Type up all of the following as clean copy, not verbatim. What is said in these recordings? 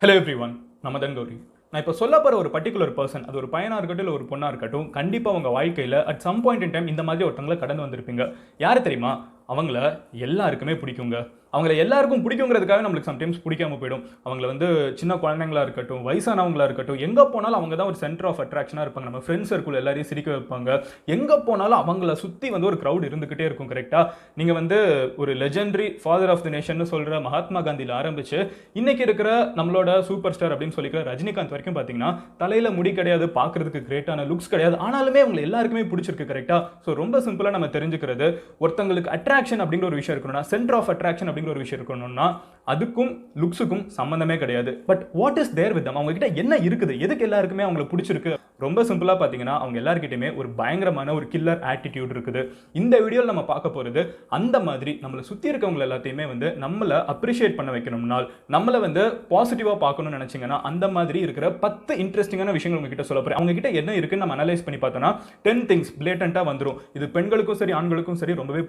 Hello everyone, Madan Gowri. நான் இப்போ சொல்ல போகிற ஒரு பர்டிகுலர் பர்சன், அது ஒரு பையனாக இருக்கட்டும் இல்லை ஒரு பொண்ணாக இருக்கட்டும், கண்டிப்பாக உங்கள் வாழ்க்கையில் at some point in time இந்த மாதிரி ஒருத்தவங்களை கடந்து வந்திருப்பீங்க. யார் தெரியுமா? அவங்கள எல்லாருக்குமே பிடிக்குங்க. அவங்கள எல்லாருக்கும் பிடிக்குங்கிறதுக்காக நம்மளுக்கு சம்டைம்ஸ் பிடிக்காம போயிடும். அவங்கள வந்து சின்ன குழந்தைங்களா இருக்கட்டும், வயசானவங்களா இருக்கட்டும், எங்கே போனாலும் அவங்க தான் ஒரு சென்டர் ஆஃப் அட்ராக்ஷனாக இருப்பாங்க. நம்ம ஃப்ரெண்ட்ஸ் சர்க்கிள் எல்லாரையும் சிரிக்க வைப்பாங்க. எங்கே போனாலும் அவங்கள சுற்றி வந்து ஒரு க்ரௌட் இருந்துக்கிட்டே இருக்கும். கரெக்டாக நீங்கள் வந்து ஒரு legendary father of the nation சொல்கிற மகாத்மா காந்தியில் ஆரம்பித்து இன்னைக்கு இருக்கிற நம்மளோட சூப்பர் ஸ்டார் அப்படின்னு சொல்லிக்கிற ரஜினிகாந்த் வரைக்கும் பார்த்தீங்கன்னா தலையில் முடி கிடையாது, பார்க்கறதுக்கு கிரேட்டான லுக்ஸ் கிடையாது, ஆனாலுமே அவங்க எல்லாருக்குமே பிடிச்சிருக்கு. கரெக்டாக? ஸோ ரொம்ப சிம்பிளாக நம்ம தெரிஞ்சுக்கிறது, ஒருத்தங்களுக்கு அட்ராக்ஷன் அப்படிங்கிற ஒரு விஷயம் இருக்கணும்னா, சென்டர் ஆஃப் அட்ராக்ஷன் அப்படிங்கிற ஒரு விஷயம் இருக்கணும்னா அதுக்கும் லுக்ஸுக்கும் சம்மந்தமே கிடையாது. But what is there with them? அவங்க கிட்ட என்ன இருக்குது? எதுக்கு எல்லாருக்குமே அவங்களுக்கு பிடிச்சிருக்கு? ரொம்ப சிம்பிளா பாத்தீங்கன்னா அவங்க எல்லாருக்கிட்டையுமே ஒரு பயங்கரமான ஒரு கில்லர் ஆட்டிடியூட் இருக்குது. இந்த வீடியோவில் நம்ம பார்க்க போறது அந்த மாதிரி நம்மளை சுத்தி இருக்கவங்க எல்லாத்தையுமே வந்து நம்மளை அப்ரிஷியேட் பண்ண வைக்கணும்னால், நம்மளை வந்து பாசிட்டிவா பார்க்கணும்னு நினைச்சீங்கன்னா அந்த மாதிரி இருக்கிற 10 இன்ட்ரெஸ்டிங்கான விஷயங்கள் உங்ககிட்ட சொல்ல போறேன். அவங்க கிட்ட என்ன இருக்குன்னு நம்ம அனலைஸ் பண்ணி பார்த்தோம்னா 10 திங்ஸ் பிளேட்டண்டா வந்துடும். இது பெண்களுக்கும் சரி ஆண்களுக்கும் சரி ரொம்பவே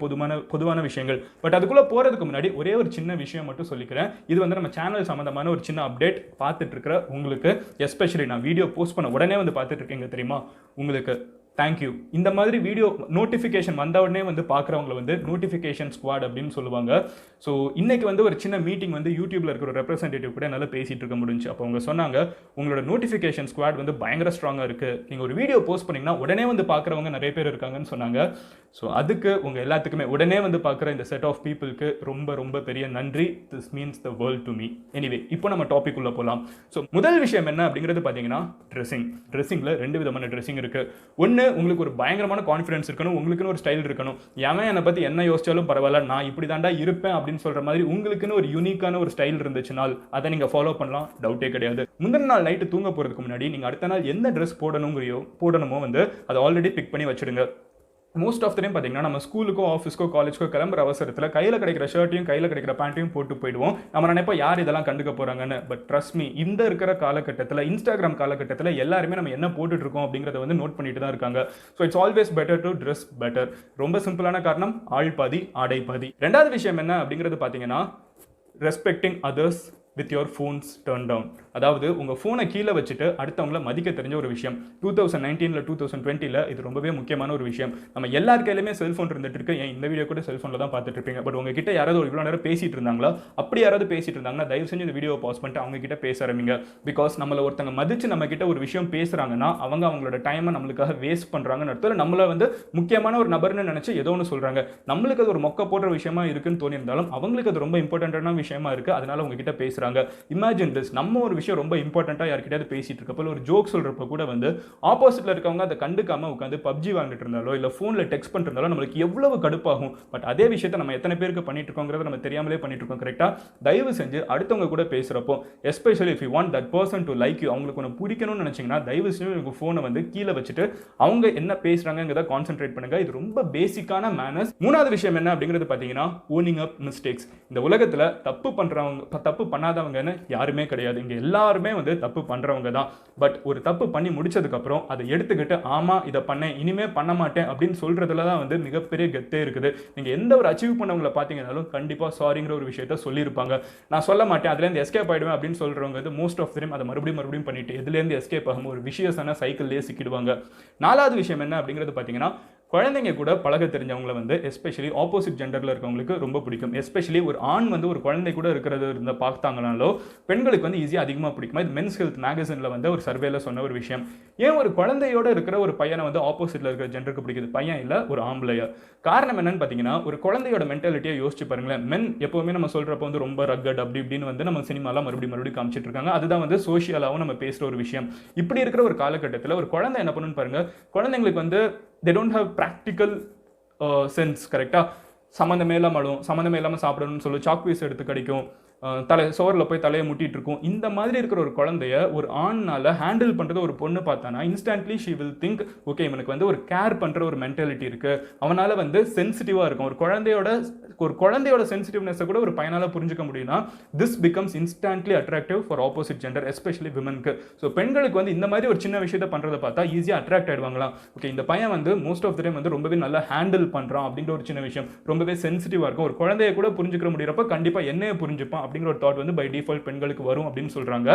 பொதுவான விஷயங்கள். பட் அதுக்குள்ள போறதுக்கு முன்னாடி ஒரே ஒரு சின்ன விஷயம் மட்டும் சொல்லிக்கிறேன். இது வந்து நம்ம சேனல் சம்பந்தமான ஒரு சின்ன அப்டேட். பார்த்துட்டு இருக்கிற உங்களுக்கு, எஸ்பெஷலி நான் வீடியோ போஸ்ட் பண்ண உடனே வந்து பார்த்துட்டு இருக்கீங்க தெரியுமா, உங்களுக்கு தேங்க்யூ. இந்த மாதிரி வீடியோ நோட்டிஃபிகேஷன் வந்த உடனே வந்து பார்க்குறவங்களை வந்து நோட்டிஃபிகேஷன் ஸ்குவாட் அப்படின்னு சொல்லுவாங்க. ஸோ இன்னைக்கு வந்து ஒரு சின்ன மீட்டிங் வந்து யூடியூப்ல இருக்கிற ஒரு ரெப்ரஸன்டேட்டிவ் கூட என்னால் பேசிட்டு இருக்க முடிஞ்சு. அப்போ அவங்க சொன்னாங்க, உங்களோட நோட்டிஃபிகேஷன் ஸ்குவாட் வந்து பயங்கர ஸ்ட்ராங்காக இருக்கு, நீங்கள் ஒரு வீடியோ போஸ்ட் பண்ணீங்கன்னா உடனே வந்து பார்க்குறவங்க நிறைய பேர் இருக்காங்கன்னு சொன்னாங்க. ஸோ அதுக்கு உங்க எல்லாத்துக்குமே உடனே வந்து பார்க்குற இந்த செட் ஆஃப் பீப்புளுக்கு ரொம்ப ரொம்ப பெரிய நன்றி. This means the world to me. Anyway, இப்போ நம்ம டாபிக் உள்ள போகலாம். ஸோ முதல் விஷயம் என்ன அப்படிங்கிறது பார்த்தீங்கன்னா ட்ரெஸ்ஸிங்கில் 2 விதமான ட்ரெஸ்ஸிங் இருக்கு. ஒன்று, உங்களுக்கு ஒரு பயங்கரமான கான்ஃபிடன்ஸ் இருக்கணும், உங்களுக்குன்னு ஒரு ஸ்டைல் இருக்கணும். எவன் என்னை பற்றி என்ன யோசிச்சாலும் பரவாயில்ல, நான் இப்படி தாண்டா இருப்பேன் அப்படின்னு சொல்ற மாதிரி உங்களுக்குன்னு ஒரு யூனிக்கான ஒரு ஸ்டைல் இருந்துச்சுனால் அதை நீங்கள் ஃபாலோ பண்ணலாம், டவுட்டே கிடையாது. முந்தின நாள் நைட்டு தூங்க போகிறதுக்கு முன்னாடி நீங்கள் அடுத்த நாள் என்ன ட்ரெஸ் போடணுமோ வந்து அதை ஆல்ரெடி பிக் பண்ணி வச்சுடுங்க. மோஸ்ட் ஆஃப் த டைம் பார்த்தீங்கன்னா நம்ம ஸ்கூலுக்கோ ஆஃபீஸ்க்கோ காலேஜ்க்கோ கிளம்புற அவசரத்தில் கையில் கிடைக்கிற ஷர்ட்டையும் கையில் கிடைக்கிற பேண்ட்டையும் போட்டு போயிடுவோம். நம்ம நினைப்போம் யார் இதெல்லாம் கண்டுக்க போகிறாங்கன்னு. பட் ட்ரஸ்ட் மீ, இந்த இருக்கிற காலகட்டத்தில், இன்ஸ்டாகிராம் காலகட்டத்தில் எல்லாருமே நம்ம என்ன போட்டுட்டு இருக்கோம் அப்படிங்கிறத வந்து நோட் பண்ணிட்டு தான் இருக்காங்க. So it's always better to dress better. ரொம்ப சிம்பிளான காரணம், ஆள் பாதி ஆடை பாதி. ரெண்டாவது விஷயம் என்ன அப்படிங்கிறது பார்த்தீங்கன்னா, respecting others with your phones turn down. அதாவது உங்கள் ஃபோனை கீழே வச்சுட்டு அடுத்தவங்கள மதிக்க தெரிஞ்ச ஒரு விஷயம். 2019 2020 இது ரொம்பவே முக்கியமான ஒரு விஷயம். நம்ம எல்லார் கையிலுமே செல்ஃபோன் இருந்துட்டு இருக்கு. ஏன் இந்த வீடியோ கூட செல்ஃபோனில் தான் பார்த்துட்டு இருப்பீங்க. பட் உங்ககிட்ட யாராவது ஒரு இவ்வளோ நேரம் பேசிட்டு இருந்தாங்களா? அப்படி யாராவது பேசிட்டு இருந்தாங்கன்னா தயவு செஞ்சு இந்த வீடியோ பாஸ் பண்ணிட்டு அவங்க கிட்ட பேச ஆரம்பிங்க. பிகாஸ் நம்மளை ஒருத்தங்க மதிச்சு நம்ம கிட்ட ஒரு விஷயம் பேசுறாங்கன்னா அவங்க அவங்களோட டைமை நம்மளுக்காக வேஸ்ட் பண்றாங்கன்னு அர்த்தம். நம்மள வந்து முக்கியமான ஒரு நபர்னு நினைச்சு ஏதோ ஒன்று சொல்றாங்க. நம்மளுக்கு அது ஒரு மொக்க போடுற விஷயமா இருக்குன்னு தோணி இருந்தாலும் அவங்களுக்கு அது ரொம்ப இம்பார்ட்டன்டான விஷயமா இருக்கு, அதனால உங்ககிட்ட பேசுறாங்க. இமேஜின் திஸ், நம்ம ஒரு விஷயம் ரொம்ப இம்பார்ட்டண்டா யார்கிட்டயாவது பேசிட்டு இருக்கப்போ ஒரு ஜோக் சொல்றப்ப கூட வந்து ஆப்போசிட்ல இருக்கவங்க அதை கண்டுக்காம உட்காந்து பப்ஜி வாங்கிட்டு இருந்தாலோ இல்ல போன்ல டெக்ஸ்ட் பண்ணிட்டு இருந்தாலோ நம்மளுக்கு எவ்வளவு கடுப்பாகும். பட் அதே விஷயத்தை நம்ம எத்தனை பேருக்கு பண்ணிட்டு இருக்கோங்கிறத நம்ம தெரியாமலே பண்ணிட்டு இருக்கோம். கரெக்டா? தயவு செஞ்சு அடுத்தவங்க கூட பேசுறப்போ, especially if you want that person to like you, அவங்களுக்கு ஒன்று பிடிக்கணும்னு நினைச்சீங்கன்னா தயவு செஞ்சு உங்க போனை வந்து கீழே வச்சுட்டு அவங்க என்ன பேசுறாங்கிறத கான்சென்ட்ரேட் பண்ணுங்க. இது ரொம்ப பேசிக்கான மேனர்ஸ். மூணாவது விஷயம் என்ன அப்படிங்கிறது பாத்தீங்கன்னா, ஓனிங் அப் மிஸ்டேக்ஸ். இந்த உலகத்துல தப்பு பண்ணாதவங்கன்னு யாருமே கிடையாது. இங்க எல்லாருமே வந்து தப்பு பண்றவங்க தான். பட் ஒரு தப்பு பண்ணி முடிச்சதுக்கு அப்புறம் அதை எடுத்துக்கிட்டு ஆமா இதை பண்ணேன், இனிமே பண்ண மாட்டேன் அப்படின்னு சொல்றதுல தான் வந்து மிகப்பெரிய கெத்தே இருக்குது. நீங்க எந்த ஒரு அச்சீவ் பண்ணவங்களை பார்த்தீங்கன்னாலும் கண்டிப்பா சாரிங்கிற ஒரு விஷயத்த சொல்லியிருப்பாங்க. நான் சொல்ல மாட்டேன், அதுல இருந்து எஸ்கேப் ஆயிடுவேன் அப்படின்னு சொல்றவங்க வந்து மோஸ்ட் ஆஃப் டைம் அதை மறுபடியும் பண்ணிட்டு எதுல இருந்து எஸ்கேப் ஆகும் ஒரு விஷயமான சைக்கிள்லேயே சிக்கிடுவாங்க. நாலாவது விஷயம் என்ன அப்படிங்கிறது பார்த்தீங்கன்னா, குழந்தைங்க கூட பழக தெரிஞ்சவங்களை வந்து எஸ்பெஷலி ஆப்போசிட் ஜெண்டரில் இருக்கவங்களுக்கு ரொம்ப பிடிக்கும். எஸ்பெஷலி ஒரு ஆண் வந்து ஒரு குழந்தை கூட இருக்கிறது இருந்தால் பார்த்தாங்கனாலோ பெண்களுக்கு வந்து ஈஸியாக அதிகமாக பிடிக்கும். இது மென்ஸ் ஹெல்த் மேகசினில் வந்து ஒரு சர்வேல சொன்ன ஒரு விஷயம். ஏன் ஒரு குழந்தையோட இருக்கிற ஒரு பையனை வந்து ஆப்போசிட்ல இருக்கிற ஜெண்டருக்கு பிடிக்குது? பையன் இல்லை, ஒரு ஆம்பளையா? காரணம் என்னன்னு பார்த்தீங்கன்னா, ஒரு குழந்தையோட மென்டாலிட்டியை யோசிச்சு பாருங்களேன். மென் எப்பவுமே நம்ம சொல்றப்போ வந்து ரொம்ப ரக்கட் அப்படி இப்படின்னு வந்து நம்ம சினிமாலாம் மறுபடியும் காமிச்சிட்டு இருக்காங்க. அதுதான் வந்து சோஷியலாகவும் நம்ம பேசுகிற ஒரு விஷயம். இப்படி இருக்கிற ஒரு காலகட்டத்தில் ஒரு குழந்தை என்ன பண்ணுன்னு பாருங்க. குழந்தைங்களுக்கு வந்து they don't have practical sense. கரெக்டா? சம்மந்தமே இல்லாமல் சாப்பிடணும்னு சொல்லி சாக் பீஸ் எடுத்து கடிக்கும், சோரில் போய் தலையை முட்டிட்டு இருக்கும். இந்த மாதிரி இருக்கிற ஒரு குழந்தைய ஒரு ஆண்னால ஹேண்டில் பண்றது ஒரு பொண்ணு பார்த்தானா instantly she will think, okay இவனுக்கு வந்து ஒரு கேர் பண்ற ஒரு மென்டாலிட்டி இருக்கு, அவனால வந்து சென்சிட்டிவா இருக்கும். ஒரு குழந்தையோட சென்சிட்டிவ்னஸ் கூட ஒரு பையனால புரிஞ்சுக்க முடியும்னா this becomes instantly attractive for opposite gender, especially விமனுக்கு. ஸோ பெண்களுக்கு வந்து இந்த மாதிரி ஒரு சின்ன விஷயத்தை பண்றதை பார்த்தா ஈஸியாக அட்ராக்ட் ஆயிடுவாங்களாம். ஓகே இந்த பையன் வந்து மோஸ்ட் ஆஃப் த டைம் வந்து ரொம்பவே நல்லா ஹேண்டில் பண்றான் அப்படின்ற ஒரு சின்ன விஷயம், ரொம்பவே சென்சிட்டிவா இருக்கும். ஒரு குழந்தைய கூட புரிஞ்சுக்க முடியறப்ப கண்டிப்பா என்னைய புரிஞ்சுப்பான் அப்படிங்கிற ஒரு தாட் வந்து பை டிஃபால்ட் பெண்களுக்கு வரும் அப்படின்னு சொல்றாங்க.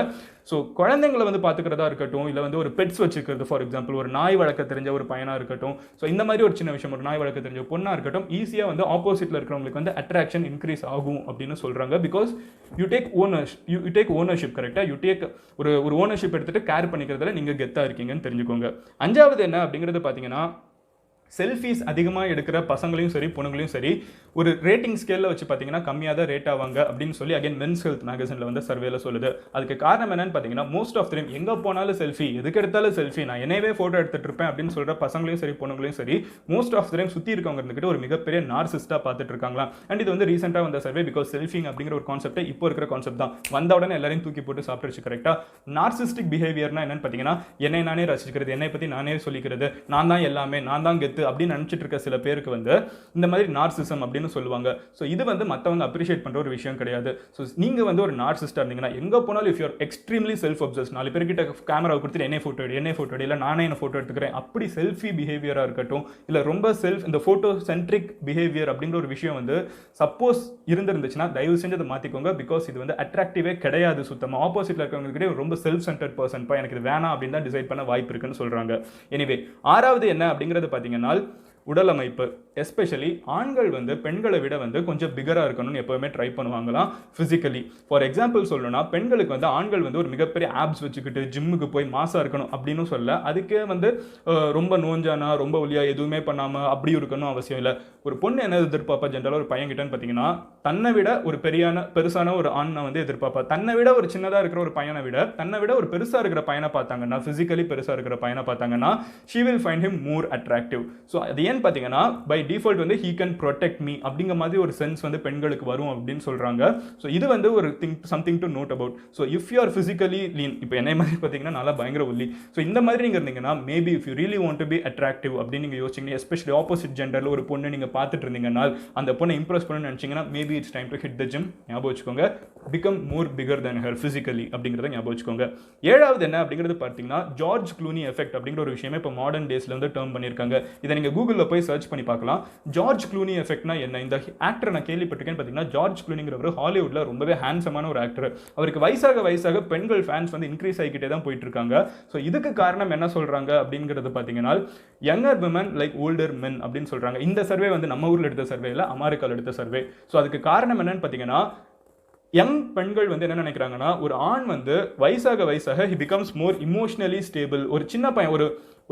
ஸோ குழந்தைங்களை வந்து பார்த்துக்கிறதா இருக்கட்டும், இல்லை வந்து ஒரு பெட்ஸ் வச்சுக்கிறது, ஃபார் எக்ஸாம்பிள் ஒரு நாய் வளர்க்க தெரிஞ்ச ஒரு பையனா இருக்கட்டும், ஸோ இந்த மாதிரி ஒரு சின்ன விஷயம், ஒரு நாய் வளர்க்க தெரிஞ்ச பொண்ணா இருக்கட்டும், ஈஸியா வந்து ஆப்போசிட்ல இருக்கிறவங்களுக்கு வந்து அட்ராக்ஷன் இன்க்ரீஸ் ஆகும் அப்படின்னு சொல்றாங்க. Because you take ownership. கரெக்டா? யூ டேக் ஒரு ஓனர்ஷிப் எடுத்துட்டு கேர் பண்ணிக்கிறதுல நீங்க கெத்தா இருக்கீங்கன்னு தெரிஞ்சுக்கோங்க. அஞ்சாவது என்ன அப்படிங்கிறது பாத்தீங்கன்னா, செல்ஃபீஸ் அதிகமாக எடுக்கிற பசங்களையும் சரி பொண்ணுங்களையும் சரி ஒரு ரேட்டிங் ஸ்கேலில் வச்சு பார்த்தீங்கன்னா கம்மியாக தான் ரேட் ஆவாங்க அப்படின்னு சொல்லி அகைன் மென்ஸ் ஹெல்த் மேகசினில் வந்து சர்வேல சொல்லுது. அதுக்கு காரணம் என்னன்னு பார்த்தீங்கன்னா, மோஸ்ட் ஆஃப் டைம் எங்கே போனாலும் செல்ஃபி, எதுக்கு எடுத்தாலும் செல்ஃபி, நான் என்னவே ஃபோட்டோ எடுத்துட்டு இருப்பேன் அப்படின்னு சொல்கிற பசங்களையும் சரி பொண்ணுங்களையும் சரி மோஸ்ட் ஆஃப் டைம் சுற்றி இருக்கவங்க இருந்துக்கிட்டு ஒரு மிகப்பெரிய நார்சிஸ்டாக பார்த்துட்டு இருக்காங்களா. அண்ட் இது வந்து ரீசெண்டாக வந்த சர்வே. பிகாஸ் செல்ஃபிங் அப்படிங்கிற ஒரு கான்செப்ட் இப்போ இருக்கிற கான்செப்ட் தான். வந்த உடனே எல்லாரையும் தூக்கி போட்டு சாப்பிட்டுருச்சு. கரெக்டாக? நார்சிஸ்டிக் பிஹேவியர்னா என்னன்னு பார்த்தீங்கன்னா, என்னை நானே ரசிக்கிறது, என்னை பற்றி நானே சொல்லிக்கிறது, நான் தான் எல்லாமே, நான் தான் கெத்து அப்படின்னு நினச்சிட்டு இருக்க சில பேருக்கு வந்து இந்த மாதிரி நார்சிசம் அப்படின்னு சொல்லுவாங்க. ஸோ இது வந்து மற்றவங்க அப்ரிஷியேட் பண்ணுற ஒரு விஷயம் கிடையாது. ஸோ நீங்கள் வந்து ஒரு நார்சிஸ்டாக இருந்தீங்கன்னா எங்கே போனாலும் இஃப் யூர் எக்ஸ்ட்ரீம்லி செல்ஃப் அப்சஸ், 4 பேர்கிட்ட கேமராவை கொடுத்துட்டு என்னை ஃபோட்டோ எடு, இல்லை நானே என்ன ஃபோட்டோ எடுத்துக்கிறேன், அப்படி செல்ஃபி பிஹேவியராக இருக்கட்டும், இல்லை ரொம்ப இந்த ஃபோட்டோ சென்ட்ரிக் பிஹேவியர் அப்படிங்கிற ஒரு விஷயம் வந்து சப்போஸ் இருந்துருந்துச்சுன்னா தயவு செஞ்சு அதை மாற்றிக்கோங்க. பிகாஸ் இது வந்து அட்ராக்டிவே கிடையாது. சுத்தமாக ஆப்போசிட்டில் இருக்கிறவங்ககிட்ட ரொம்ப செல்ஃப் சென்டர்ட் பர்சன், எனக்கு இது வேணாம் அப்படின்னு தான் டிசைட் பண்ண வாய்ப்பு இருக்குன்னு சொல்கிறாங்க. எனிவே, ஆறாவது என்ன அப்படிங்கிறது பார்த்தீங்கன்னா, உடல் அமைப்பு. எஸ்பெஷலி ஆண்கள் வந்து பெண்களை விட வந்து கொஞ்சம் பிகராக இருக்கணும்னு எப்போவுமே ட்ரை பண்ணுவாங்களாம் ஃபிசிக்கலி. ஃபார் எக்ஸாம்பிள் சொல்லணும்னா, பெண்களுக்கு வந்து ஆண்கள் வந்து ஒரு மிகப்பெரிய ஆப்ஸ் வச்சுக்கிட்டு ஜிம்முக்கு போய் மாசாக இருக்கணும் அப்படின்னு சொல்ல, அதுக்கே வந்து ரொம்ப நோஞ்சானா ரொம்ப ஒல்லியா எதுவுமே பண்ணாமல் அப்படி இருக்கணும் அவசியம் இல்லை. ஒரு பொண்ணு என்ன எதிர்பார்ப்பா ஜென்ரலாக ஒரு பையன் கிட்டன்னு பார்த்தீங்கன்னா, தன்னை விட ஒரு பெருசான ஒரு ஆணை வந்து எதிர்பார்ப்பா. தன்னை விட ஒரு சின்னதாக இருக்கிற ஒரு பையனை விட தன்னை விட ஒரு பெருசாக இருக்கிற பையனை பார்த்தாங்கன்னா, ஃபிசிக்கலி பெருசாக இருக்கிற பையனை பார்த்தாங்கன்னா, she will find him more attractive. So அது ஏன் பார்த்தீங்கன்னா, பை டிஃபால்ட் வந்து he can protect me அப்படிங்கிற மாதிரி ஒரு சென்ஸ் வந்து பெண்களுக்கு வரும் அப்படின்னு சொல்றாங்க. ஸோ இது வந்து ஒரு something to note about. So if you are physically lean, இப்போ என்னை மாதிரி பார்த்தீங்கன்னா நல்லா பயங்கர ஒல்லி, ஸோ இந்த மாதிரி நீங்கள் இருந்தீங்கன்னா maybe if you really want to be attractive அப்படின்னு நீங்கள் யோசிச்சிங்க, எஸ்பெஷலி ஆப்போசிட் ஜெண்டரில் ஒரு பொண்ணு நீங்கள் பார்த்துட்டு இருந்தீங்கன்னா, அந்த பொண்ணை இம்ப்ரெஸ் பண்ணணும்னு நினச்சிங்கன்னா maybe it's time to hit the gym. ஞாபகம் வச்சுக்கோங்க, become more bigger than her physically அப்படிங்கிறத ஞாபகம் வச்சுக்கோங்க. ஏழாவது என்ன அப்படிங்கிறது பார்த்தீங்கன்னா, ஜார்ஜ் க்ளூனி எஃபெக்ட் அப்படிங்கிற ஒரு விஷயமே இப்போ மாடர்ன் டேஸ்ல வந்து டேர்ம் பண்ணியிருக்காங்க. இதை நீங்கள் கூகுளில் போய் சர்ச் பண்ணி பார்க்கலாம். ஜார்ஜ் க்ளூனி எஃபெக்ட்னா என்ன? இந்த ஆக்டர் நான் கேள்விப்பட்டிருக்கேன். பார்த்தீங்கன்னா, ஜார்ஜ் க்ளூனிங்கிறவர் ஹாலிவுட்ல ரொம்பவே ஹேண்ட்ஸமான ஒரு ஆக்டர். அவருக்கு வயசாக பெண்கள் ஃபேன்ஸ் வந்து இன்க்ரீஸ் ஆகிக்கிட்டே தான் போயிட்டு இருக்காங்க. ஸோ இதுக்கு காரணம் என்ன சொல்றாங்க அப்படிங்கிறது பார்த்தீங்கன்னா, யங்கர் விமன் லைக் ஓல்டர் மென் அப்படின்னு சொல்றாங்க. இந்த சர்வே வந்து நம்ம ஊரில் எடுத்த சர்வே இல்லை, அமெரிக்காவில் எடுத்த சர்வே. ஸோ அதுக்கு காரணம் என்னன்னு பார்த்தீங்கன்னா, யங் பெண்கள் வந்து என்ன நினைக்கிறாங்கன்னா, ஒரு ஆண் வந்து வயசாக he becomes more emotionally stable. ஒரு சின்ன பையன்,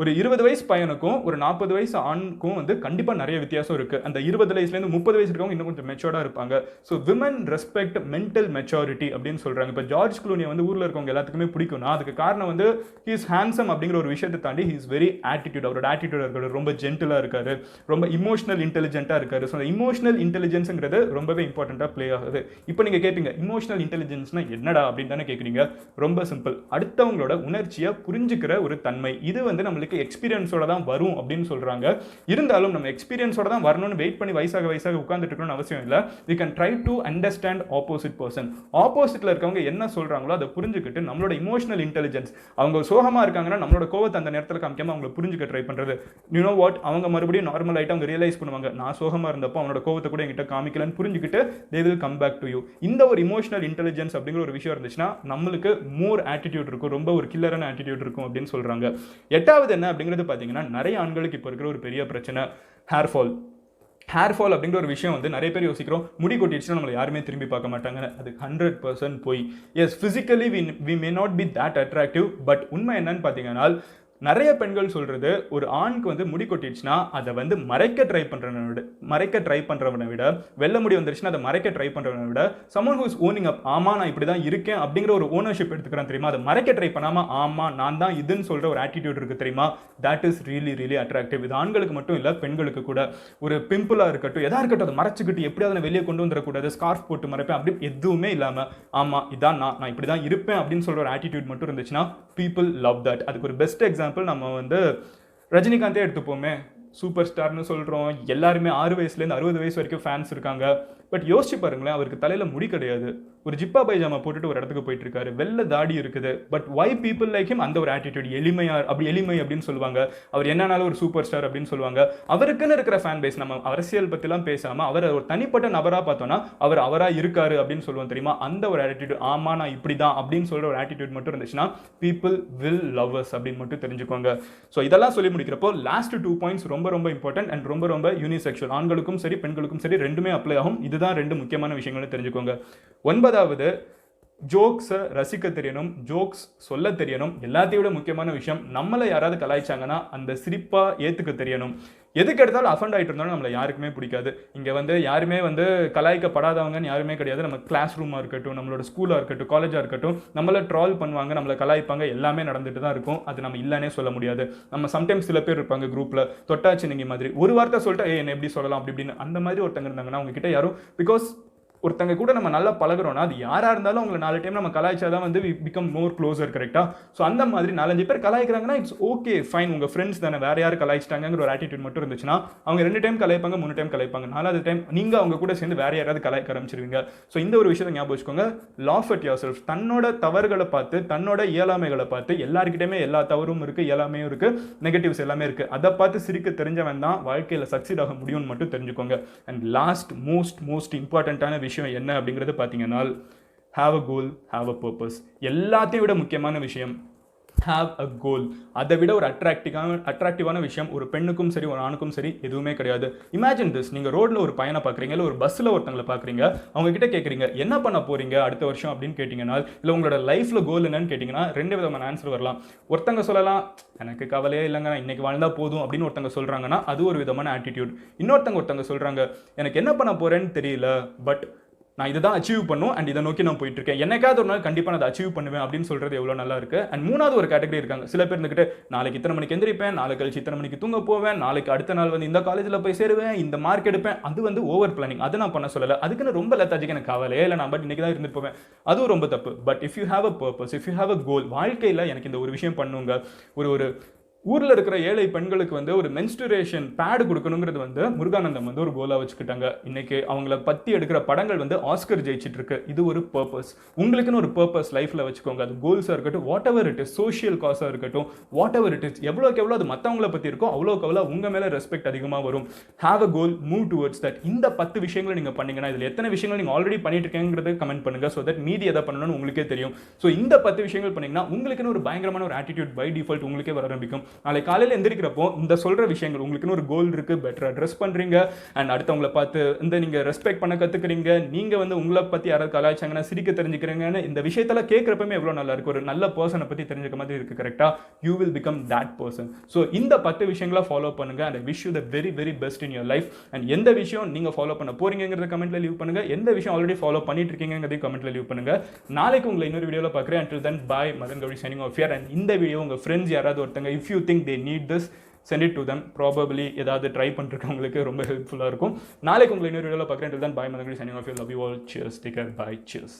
ஒரு 20 வயசு பையனுக்கும் ஒரு 40 வயசு ஆணுக்கும் வந்து கண்டிப்பாக நிறைய வித்தியாசம் இருக்குது. அந்த 20 வயசுலேருந்து 30 வயசு இருக்கவங்க இன்னும் கொஞ்சம் மெச்சோர்டாக இருப்பாங்க. So women respect mental maturity அப்படின்னு சொல்கிறாங்க. இப்போ ஜார்ஜ் க்ளூனியை வந்து ஊரில் இருக்கவங்க எல்லாத்துக்குமே பிடிக்கும்னா அதுக்கு காரணம் வந்து ஹி இஸ் ஹேண்ட்ஸம் அப்படிங்கிற ஒரு விஷயத்தை தாண்டி ஹி இஸ் வெரி ஆட்டிடியூட். அவரோட ஆட்டிடியூட் இருக்காரு, ரொம்ப ஜென்டிலாக இருக்காரு, ரொம்ப இமோஷனல் இன்டெலிஜென்ட்டாக இருக்காரு. ஸோ அந்த இமோஷனல் இன்டெலிஜென்ஸுங்கிறது ரொம்பவே இம்பார்ட்டண்ட்டாக ப்ளே ஆகுது. இப்போ நீங்கள் கேட்பீங்க, இமோஷனல் இன்டெலிஜென்ஸ்னா என்னடா அப்படின்னு தானே கேட்குறீங்க. ரொம்ப சிம்பிள், அடுத்தவங்களோட உணர்ச்சியை புரிஞ்சுக்கிற ஒரு தன்மை. இது வந்து நம்மளுக்கு எக்ஸ்பீரியன்ஸோட தான் வரும் அப்படின்னு சொல்றாங்க. இருந்தாலும் நம்ம எக்ஸ்பீரியன்ஸோட தான் வரணும்னு வெயிட் பண்ணி வயசாக உட்கார்ந்துட்டு இருக்கணும்னு அவசியம் இல்லை. we can try to understand opposite person. ஆப்போசிட்ல இருக்கவங்க என்ன சொல்றாங்களோ அதை புரிஞ்சுக்கிட்டு நம்மளோட இமோஷனல் இன்டெலிஜென்ஸ், அவங்க சோகமா இருக்காங்கன்னா நம்மளோட கோவத்தை அந்த நேரத்தில் காமிக்காம அவங்களை புரிஞ்சுக்க ட்ரை பண்றது. யூ நோ வாட், அவங்க மறுபடியும் நார்மல் ஆயிட்டு அவங்க ரியலைஸ் பண்ணுவாங்க, நான் சோகமா இருந்தப்போ அவனோட கோவத்தை கூட என்கிட்ட காமிக்கலன்னு புரிஞ்சுக்கிட்டு they will come back to you. இந்த ஒரு இமோஷனல் இன்டெலிஜென்ஸ் அப்படிங்கிற ஒரு விஷயம் இருந்துச்சுன்னா நம்மளுக்கு மோர் ஆட்டிடியூட் இருக்கும், ரொம்ப ஒரு கில்லரான ஆட்டிடியூட் இருக்கும் அப்படின்னு சொல்றாங்க. எட்டாவது என்ன அப்படிங்கிறது பார்த்தீங்கன்னா, நிறைய ஆண்களுக்கு இப்போ இருக்கிற ஒரு பெரிய பிரச்சனை ஹேர் ஃபால். அப்படிங்கிற ஒரு விஷயம் வந்து நிறைய பேர் யோசிக்கிறோம், முடி கொட்டிடுச்சுன்னா நம்மளை யாருமே திரும்பி பார்க்க மாட்டாங்க. அது 100% போய். Yes, physically we may not be that attractive, but உண்மை என்னன்னு பார்த்தீங்கன்னா, நிறைய பெண்கள் சொல்றது, ஒரு ஆணுக்கு வந்து முடி கொட்டிடுச்சுன்னா அதை வந்து மறைக்க ட்ரை பண்றவனை விட வெள்ள முடி வந்துருச்சுன்னா அதை மறைக்க ட்ரை பண்றவனை விட someone who is owning up, ஆமா நான் இப்படி தான் இருக்கேன் அப்படிங்கிற ஒரு ஓனர்ஷிப் எடுத்துக்கிறான் தெரியுமா, அதை மறைக்க ட்ரை பண்ணாம ஆமா நான் தான் இதுன்னு சொல்ற ஒரு ஆட்டிடியூட் இருக்கு தெரியுமா, that is really really attractive. இது ஆண்களுக்கு மட்டும் இல்ல, பெண்களுக்கு கூட. ஒரு பிம்பிளா இருக்கட்டும், எதா இருக்கட்டும், அதை மறைச்சிக்கிட்டு எப்படியாவது அதை வெளியே கொண்டு வந்துடக்கூடாது, ஸ்கார்ஃப் போட்டு மறைப்பேன் அப்படி எதுவுமே இல்லாம ஆமா இதான் நான் இப்படி தான் இருப்பேன் அப்படின்னு சொல்ற ஒரு ஆட்டிடியூட் மட்டும் இருந்துச்சுன்னா people love that. அதுக்கு ஒரு பெஸ்ட் எக்ஸாம்பிள் நம்ம வந்து ரஜினிகாந்தே எடுத்துப்போமே. சூப்பர் ஸ்டார்னு சொல்கிறோம், எல்லாருமே 6 வயசுலேருந்து 60 வயசு வரைக்கும் ஃபேன்ஸ் இருக்காங்க. பட் யோசிச்சு பாருங்களேன், அவருக்கு தலையில முடி கிடையாது, ஒரு ஜிப்பா பைஜாமா போட்டுட்டு ஒரு இடத்துக்கு போயிட்டு இருக்காரு, வெள்ள தாடி இருக்குது, but why people like him? அந்த ஒரு ஆட்டிடியூட், எளிமை அப்படின்னு சொல்லுவாங்க, அவர் என்னன்னாலும் ஒரு சூப்பர் ஸ்டார் அப்படின்னு சொல்லுவாங்க. அவருக்குன்னு இருக்கிற ஃபேன் பேஸ், நம்ம அரசியல் பத்திலாம் பேசாம அவர் ஒரு தனிப்பட்ட நபரா பார்த்தோம்னா அவர் அவரா இருக்காரு அப்படின்னு சொல்லுவோம் தெரியுமா, அந்த ஒரு ஆட்டிடியூட், ஆமா நான் இப்படிதான் அப்படின்னு சொல்ற ஒரு ஆட்டிடியூட் மட்டும் இருந்துச்சுன்னா people will love us அப்படின்னு மட்டும் தெரிஞ்சுக்கோங்க. ஸோ இதெல்லாம் சொல்லி முடிக்கிறப்போ லாஸ்ட் 2 பாயிண்ட்ஸ் ரொம்ப ரொம்ப இம்பார்ட்டன்ட் அண்ட் ரொம்ப ரொம்ப யூனிசெக்சுவல், ஆண்களுக்கும் சரி பெண்களுக்கும் சரி ரெண்டுமே அப்ளை ஆகும். இதுதான் 2 முக்கியமான விஷயங்களை தெரிஞ்சுக்கோங்க. 9வது, ஜோக்ஸை ரசிக்க தெரியணும், ஜோக்ஸ் சொல்ல தெரியணும். எல்லாத்தையும் விட முக்கியமான விஷயம், நம்மளை யாராவது கலாய்ச்சாங்கன்னா அந்த சிரிப்பா ஏத்துக்க தெரியணும். எதுக்கு எடுத்தாலும் அஃபண்ட் ஆகிட்டு இருந்தாலும் நம்மளை யாருக்குமே பிடிக்காது. இங்கே வந்து யாருமே வந்து கலாய்க்கப்படாதவங்கன்னு யாருமே கிடையாது. நம்ம கிளாஸ் ரூமாக இருக்கட்டும், நம்மளோட ஸ்கூலாக இருக்கட்டும், காலேஜாக இருக்கட்டும், நம்மளை ட்ரால் பண்ணுவாங்க, நம்மளை கலாய்ப்பாங்க, எல்லாமே நடந்துட்டு தான் இருக்கும். அது நம்ம இல்லைன்னே சொல்ல முடியாது. நம்ம சம்டைம்ஸ் சில பேர் இருப்பாங்க குரூப்பில், தொட்டாச்சு நீங்கள் மாதிரி ஒரு வார்த்தை சொல்லிட்டு என்ன எப்படி சொல்லலாம் அப்படி இப்படின்னு, அந்த மாதிரி ஒருத்தங்க இருந்தாங்கன்னா அவங்க கிட்ட யாரும், பிகாஸ் ஒருத்தங்க கூட நம்ம நல்லா பழகுறோம்னா அது யாரா இருந்தாலும் அவங்களை 4 டைம் நம்ம கலாய்ச்சாதான் வந்து வி பிகம் மோர் க்ளோசர், கரெக்டா? ஸோ அந்த மாதிரி 4-5 பேர் கலாய்க்கிறாங்கன்னா இட்ஸ் ஓகே ஃபைன், உங்க ஃப்ரெண்ட்ஸ் தானே, வேற யார் கலாய்ச்சிட்டாங்கிற ஒரு ஆட்டிடியூட் மட்டும் இருந்துச்சுன்னா அவங்க 2 டைம் கலாய்ப்பாங்க, 3 டைம் கலாய்ப்பாங்க, 4வது டைம் நீங்க அவங்க கூட சேர்ந்து வேற யாராவது கலாய்க்க ஆரம்பிச்சிருவீங்க. ஸோ இந்த ஒரு விஷயத்தை ஞாபகம் வச்சுக்கோங்க. லாஃப் அட் யுவர் செல்ஃப், தன்னோட தவறுகளை பார்த்து, தன்னோட இயலாமைகளை பார்த்து, எல்லாருக்கிட்டையுமே எல்லா தவறும் இருக்கு, இயலாமையும் இருக்கு, நெகட்டிவ்ஸ் எல்லாமே இருக்கு, அதை பார்த்து சிரிக்க தெரிஞ்சவன் தான் வாழ்க்கையில் சக்சீட் ஆக முடியும்னு மட்டும் தெரிஞ்சுக்கோங்க. அண்ட் லாஸ்ட் மோஸ்ட் இம்பார்ட்டன்டான விஷயம் என்ன அப்படிங்கிறது பார்த்தீங்கன்னா, have a goal, have a purpose. எல்லாத்தையும் விட முக்கியமான விஷயம் have a goal. அதை விட ஒரு அட்ராக்டிவான விஷயம் ஒரு பெண்ணுக்கும் சரி ஒரு ஆணுக்கும் சரி எதுவுமே கிடையாது. இமேஜின் திஸ், நீங்க ரோட்ல ஒரு பையனை பார்க்குறீங்க, இல்லை ஒரு பஸ்ஸில் ஒருத்தங்களை பார்க்குறீங்க, அவங்க கிட்ட கேட்குறீங்க என்ன பண்ண போறீங்க அடுத்த வருஷம் அப்படின்னு கேட்டிங்கன்னா, இல்லை உங்களோட லைஃப்ல கோல் என்னன்னு கேட்டிங்கன்னா 2 விதமான ஆன்சர் வரலாம். ஒருத்தங்க சொல்லலாம் எனக்கு கவலையே இல்லைங்க, இன்னைக்கு வாழ்ந்தா போதும் அப்படின்னு ஒருத்தங்க சொல்றாங்கன்னா அது ஒரு விதமான ஆட்டிடியூட். ஒருத்தங்க சொல்றாங்க எனக்கு என்ன பண்ண போறேன்னு தெரியல, பட் நான் இதை தான் அச்சீவ் பண்ணும் அண்ட் இதை நோக்கி நான் போயிட்டு இருக்கேன், என்னைக்காவது ஒரு நாள் கண்டிப்பாக நான் அதை அச்சீவ் பண்ணுவேன் அப்படின்னு சொல்றது எவ்வளோ நல்லா இருக்கு. அண்ட் 3வது ஒரு கேட்டகரி இருக்காங்க, சில பேர் இருந்துக்கிட்டு நாளைக்கு இத்தனை மணிக்கு எந்திரிப்பேன், நாளைக்கு கழிச்சு இத்தனை மணிக்கு தூங்க போவேன், நாளைக்கு அடுத்த நாள் வந்து இந்த காலேஜில் போய் சேருவேன், இந்த மார்க் எடுப்பேன். அது வந்து ஓவர் பிளானிங், அதை நான் பண்ண சொல்லலை. அதுக்குன்னு ரொம்ப லெத்தாஜிக்கு எனக்கு கவலையே இல்லை, நான் பட் இன்னைக்கு தான் இருந்துட்டு போவேன், அதுவும் ரொம்ப தப்பு. But if you have a purpose, if you have a goal, வாழ்க்கையில் எனக்கு இந்த ஒரு விஷயம் பண்ணுங்க, ஒரு ஊரில் இருக்கிற ஏழை பெண்களுக்கு வந்து ஒரு மென்ஸ்டுரேஷன் பேடு கொடுக்கணுங்கிறது வந்து முருகானந்தம் வந்து ஒரு கோலாக வச்சுக்கிட்டாங்க. இன்னைக்கு அவங்கள பற்றி எடுக்கிற படங்கள் வந்து ஆஸ்கர் ஜெயிச்சிட்டு இருக்கு. இது ஒரு பர்பஸ், உங்களுக்குன்னு ஒரு பர்பஸ் லைஃப்பில் வச்சுக்கோங்க. அது கோல்ஸாக இருக்கட்டும், whatever it is, social காஸாக இருக்கட்டும், வாட் எவர் இட் இஸ், எவ்வளோக்கு எவ்வளோ அது மற்றவங்களை பற்றி இருக்கோ அவ்வளோக்கு எவ்வளோ உங்கள் மேலே ரெஸ்பெக்ட் அதிகமாக வரும். Have a goal, move towards that. இந்த 10 விஷயங்களை நீங்கள் பண்ணீங்கன்னா, இதில் எத்தனை விஷயங்கள் நீங்கள் ஆல்ரெடி பண்ணிட்டு இருக்கேங்கிறத கமெண்ட் பண்ணுங்க, ஸோ தட் மீதி எதை பண்ணணும்னு உங்களுக்கே தெரியும். ஸோ இந்த 10 விஷயங்கள் பண்ணீங்கன்னா உங்களுக்குன்னு ஒரு பயங்கரமான ஒரு ஆட்டிடியூட் பை டிஃபால்ட் உங்களுக்கே வர ஆரம்பிக்கும். நாளை காலையில் எந்திரிக்கிறப்போ இந்த சொல்ற விஷயங்கள், உங்களுக்குன்னு ஒரு கோல் இருக்கு, பெட்டரா ட்ரெஸ் பண்றீங்க அண்ட் அடுத்தவங்களை பார்த்து இந்த நீங்க ரெஸ்பெக்ட் பண்ண கத்துக்கிறீங்க, நீங்க வந்து உங்களை பத்தி யாராவது கலாய்ச்சாங்கன்னா சிரிக்க தெரிஞ்சுக்கிறீங்கன்னு இந்த விஷயத்தெல்லாம் கேட்கறப்பமே எவ்வளவு நல்லா இருக்கு. ஒரு நல்ல பர்சனை பத்தி தெரிஞ்சுக்க மாதிரி இருக்கு, கரெக்டா? You will become that person. So இந்த 10 விஷயங்களை ஃபாலோ பண்ணுங்க and I wish you the very very best in your life. And எந்த விஷயம் நீங்க ஃபாலோ பண்ண போறீங்கிறத கமெண்ட்ல லீவ் பண்ணுங்க, எந்த விஷயம் ஆல்ரெடி ஃபாலோ பண்ணிட்டு இருக்கீங்கிறதையும் கமெண்ட்ல லீவ் பண்ணுங்க. நாளைக்கு உங்களை இன்னொரு வீடியோல பார்க்குறேன். until then bye, Madan Gowri signing off here. and இந்த வீடியோ உங்க ஃப்ரெண்ட்ஸ் யாராவது ஒருத்தங்க, if you think they need this, send it to them. probably ஏதாவது ட்ரை பண்ணிருக்கவங்களுக்கு ரொம்ப ஹெல்ப்ஃபுல்லாக இருக்கும். நாளைக்கு உங்களை இன்னொரு வீடியோவில் பார்க்குறேன். until then bye, Madan Gowri signing off here. love you all. cheers, take care, bye, cheers.